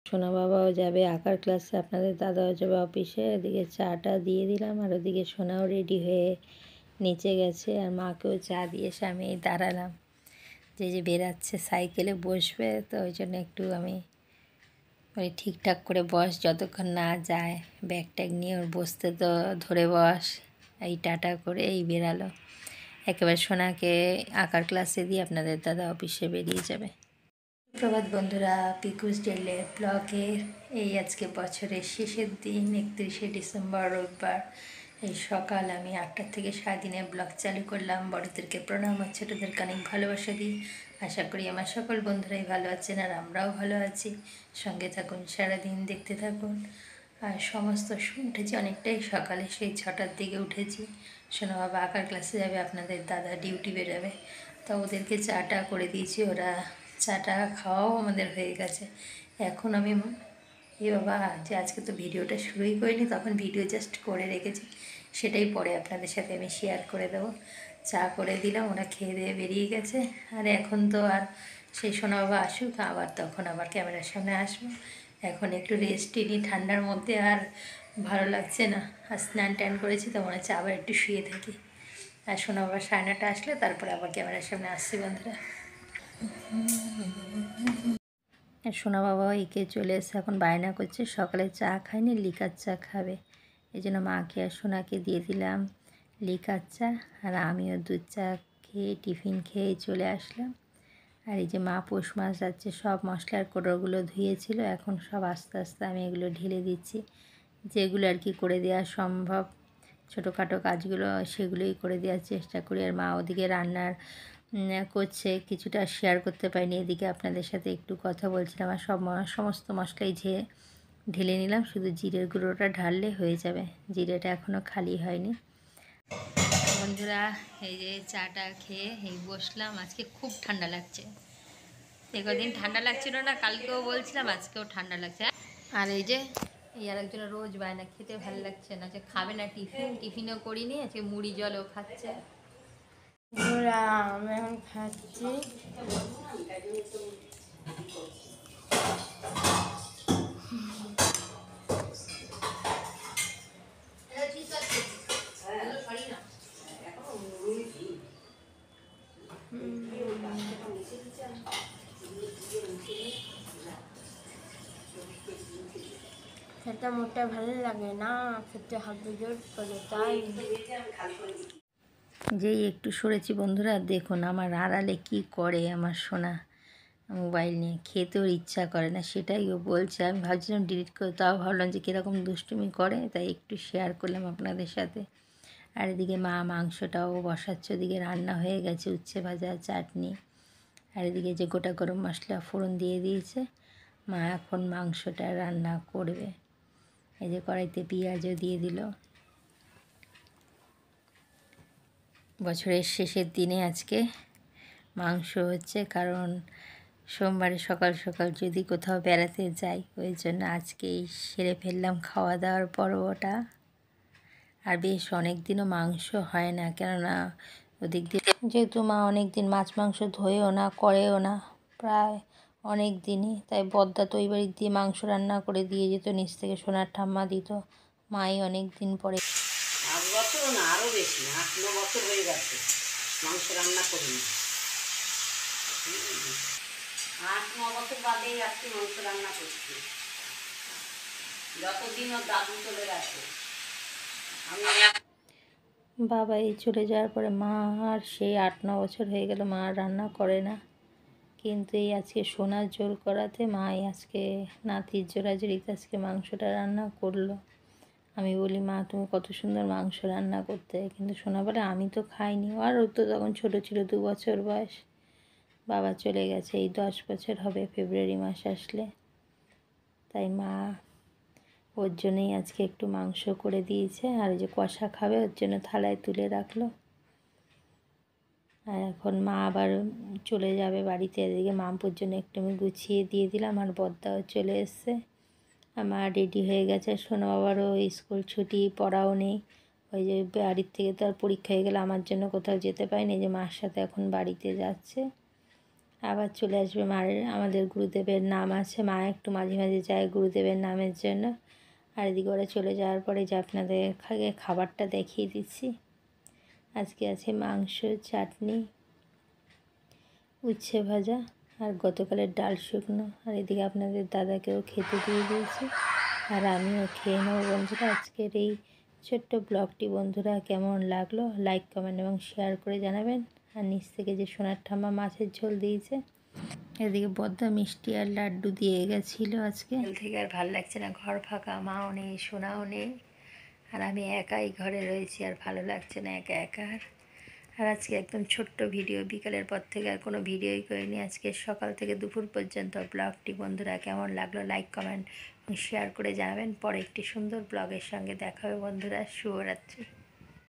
সোনা বাবাও যাবে আঁকার ক্লাসে, আপনাদের দাদাও যাবে অফিসে। এদিকে চাটা দিয়ে দিলাম, আর ওদিকে সোনাও রেডি হয়ে নিচে গেছে, আর মাকেও চা দিয়ে এসে আমি দাঁড়ালাম। যে বেরাচ্ছে সাইকেলে বসবে, তো ওই জন্য একটু আমি ওই ঠিকঠাক করে বস, যতক্ষণ না যায় ব্যাগ ট্যাগ নিয়ে ওর বসতে তো ধরে বস, এই টাটা করে এই বেরালো। একেবারে সোনাকে আঁকার ক্লাসে দিয়ে আপনাদের দাদা অফিসে বেরিয়ে যাবে। প্রভাত বন্ধুরা, পিকুস ডেলে ব্লগের এই আজকে বছরের শেষের দিন, 31শে ডিসেম্বর রোববার। এই সকাল আমি 8টা থেকে সারাদিনের ব্লগ চালু করলাম। বড়দেরকে প্রণাম, ছোটোদেরকে অনেক ভালোবাসা দিই। আশা করি আমার সকল বন্ধুরাই ভালো আছেন, আর আমরাও ভালো আছি। সঙ্গে থাকুন, সারাদিন দেখতে থাকুন। আর সমস্ত উঠেছি অনেকটাই সকালে, সেই 6টার দিকে উঠেছি। সোনা বাবা আঁকার ক্লাসে যাবে, আপনাদের দাদা ডিউটি বেরোবে, তো ওদেরকে চাটা করে দিয়েছি। ওরা চাটা খাওয়াও আমাদের হয়ে গেছে। এখন আমি বাবা যে আজকে তো ভিডিওটা শুরুই করিনি, তখন ভিডিও জাস্ট করে রেখেছি, সেটাই পরে আপনাদের সাথে আমি শেয়ার করে দেবো। চা করে দিলাম, ওরা খেয়ে দিয়ে বেরিয়ে গেছে। আর এখন তো আর সেই সোনা বাবা আসুক, তখন আবার ক্যামেরার সামনে আসবো। এখন একটু রেস্টই নিই, ঠান্ডার মধ্যে আর ভালো লাগছে না। আর স্নান ট্যান করেছি, তো মনে হচ্ছে আবার একটু শুয়ে থাকি। আর সোনা বাবা 9:30 আসলে তারপরে আবার ক্যামেরার সামনে আসছি বন্ধুরা। সোনা বাবাও একে চলে এসে এখন বায়না করছে, সকালে চা খায়নি, লিকার চা খাবে। এই জন্য মাকে আর সোনাকে দিয়ে দিলাম লিকার চা, আর আমিও দুধ চা খেয়ে টিফিন খেয়ে চলে আসলাম। আর এই যে মা পৌষ মাছ যাচ্ছে, সব মশলার কোটোগুলো ধুয়েছিল, এখন সব আস্তে আস্তে আমি এগুলো ঢেলে দিচ্ছি। যেগুলো আর কি করে দেওয়া সম্ভব, ছোটোখাটো কাজগুলো সেগুলোই করে দেওয়ার চেষ্টা করি। আর মা ওদিকে রান্নার করছে, কিছুটা শেয়ার করতে পারিনি। এদিকে আপনাদের সাথে একটু কথা বলছিলাম। আর সমস্ত মশলাই ঢেলে নিলাম, শুধু জিরের গুঁড়োটা ঢাললে হয়ে যাবে। জিরেটা এখনও খালি হয়নি। বন্ধুরা, এই যে চাটা খেয়ে এই বসলাম। আজকে খুব ঠান্ডা লাগছে, কদিন ঠান্ডা লাগছিল না, কালকেও বলছিলাম, আজকেও ঠান্ডা লাগছে। আর এই যে আর একজন রোজ বায়না, খেতে ভালো লাগছে না, যে খাবে না টিফিনও করিনি, আজকে মুড়ি জলও খাচ্ছে। আমি এখন খাচ্ছি খেতে মোটে ভালো লাগে না, খেতে হবে জোর করে, তাই যেই একটু সরেছি বন্ধুরা, দেখুন আমার আড়ালে কি করে আমার সোনা মোবাইল নিয়ে। খেতেও ইচ্ছা করে না, সেটাই ও বলছে। আমি ভাবছিলাম ডিলিট করে, তাও ভাবলাম যে কীরকম দুষ্টুমি করে, তাই একটু শেয়ার করলাম আপনাদের সাথে। আর এদিকে মা মাংসটাও বসাচ্ছে, ওদিকে রান্না হয়ে গেছে, উচ্ছে ভাজা, চাটনি। আর এদিকে যে গোটা গরম মশলা ফোড়ন দিয়ে দিয়েছে, মা এখন মাংসটা রান্না করবে। এই যে কড়াইতে পেঁয়াজও দিয়ে দিল। বছরের শেষের দিনে আজকে মাংস হচ্ছে, কারণ সোমবারে সকাল সকাল যদি কোথাও বেড়াতে যাই, ওই জন্য আজকেই সেরে ফেললাম খাওয়া দাওয়ার পর্বটা। আর বেশ অনেক দিনও মাংস হয় না, কেননা ওদিক দিয়ে যেহেতু মা অনেক দিন মাছ মাংস ধোয়েও না, করেও না, প্রায় অনেক দিনই, তাই বদ্দা তো ওই বাড়ির দিয়ে মাংস রান্না করে দিয়ে যেত, নিচ থেকে সোনার ঠাম্মা দিত। মাই অনেক দিন পরে, 8 বছরও না, আরও বেশি, 8-9 বছর হয়ে গেছে মাংস রান্না করিনি। 8-9 বছর বাদেই আজকে মাংস রান্না করছি, যতদিন ওর দাদু চলে গেছে। আমি বাবা এই চলে যাওয়ার পরে মা আর সেই 8-9 বছর হয়ে গেল মা আর রান্না করে না। কিন্তু এই আজকে সোনার জোর করাতে মাই আজকে নাতির জোরাজুরিতে আজকে মাংসটা রান্না করলো। আমি বলি, মা তুমি কত সুন্দর মাংস রান্না করতে, কিন্তু সোনা বলে আমি তো খাইনি। আর ও তো তখন ছোটো ছিল, 2 বছর বয়স। বাবা চলে গেছে, এই 10 বছর হবে ফেব্রুয়ারি মাস আসলে। তাই মা ওর জন্যই আজকে একটু মাংস করে দিয়েছে, আর যে কষা খাবে ওর জন্য থালায় তুলে রাখলো। আর এখন মা আবার চলে যাবে বাড়িতে। এদিকে মামপুর জন্য একটু আমি গুছিয়ে দিয়ে দিলাম, আর বদ্দাও চলে এসছে। আর মা রেডি হয়ে গেছে। সোনা বাবারও স্কুল ছুটি, পড়াও নেই। ওই যে বাড়ির থেকে তো আর পরীক্ষা হয়ে গেলে আমার জন্য কোথাও যেতে পারিনি, যে মার সাথে এখন বাড়িতে যাচ্ছে। আবার চলে আসবে মায়ের, আমাদের গুরুদেবের নাম আছে, মা একটু মাঝে মাঝে যায় গুরুদেবের নামের জন্য। আর এদিকে ওরা চলে যাওয়ার পরে যে আপনাদের খাবারটা দেখিয়ে দিচ্ছি। আজকে আছে মাংস, চাটনি, উচ্ছে ভাজা আর গতকালের ডাল শুকনো। আর এদিকে আপনাদের দাদাকেও খেতে দিয়ে দিয়েছি আর আমিও খেয়ে নেবো। বন্ধুরা, আজকের এই ছোট্ট ব্লগটি বন্ধুরা কেমন লাগলো লাইক, কমেন্ট এবং শেয়ার করে জানাবেন। আর নিচ থেকে যে সোনার ঠাম্মা মাছের ঝোল দিয়েছে, এদিকে বদ্দা মিষ্টি আর লাড্ডু দিয়ে গেছিলো। আজকে থেকে আর ভালো লাগছে না, ঘর ফাঁকা, মাও নেই, সোনাও নেই, আর আমি একাই ঘরে রয়েছি, আর ভালো লাগছে না একা একা। আর আজকে একদম ছোট্ট ভিডিও, বিকালের পর থেকে আর কোনো ভিডিওই করিনি। আজকে সকাল থেকে দুপুর পর্যন্ত ব্লগটি বন্ধুরা কেমন লাগলো লাইক, কমেন্ট এবং শেয়ার করে জানাবেন। পরে একটি সুন্দর ব্লগের সঙ্গে দেখা হবে বন্ধুরা। শুভরাত্রি।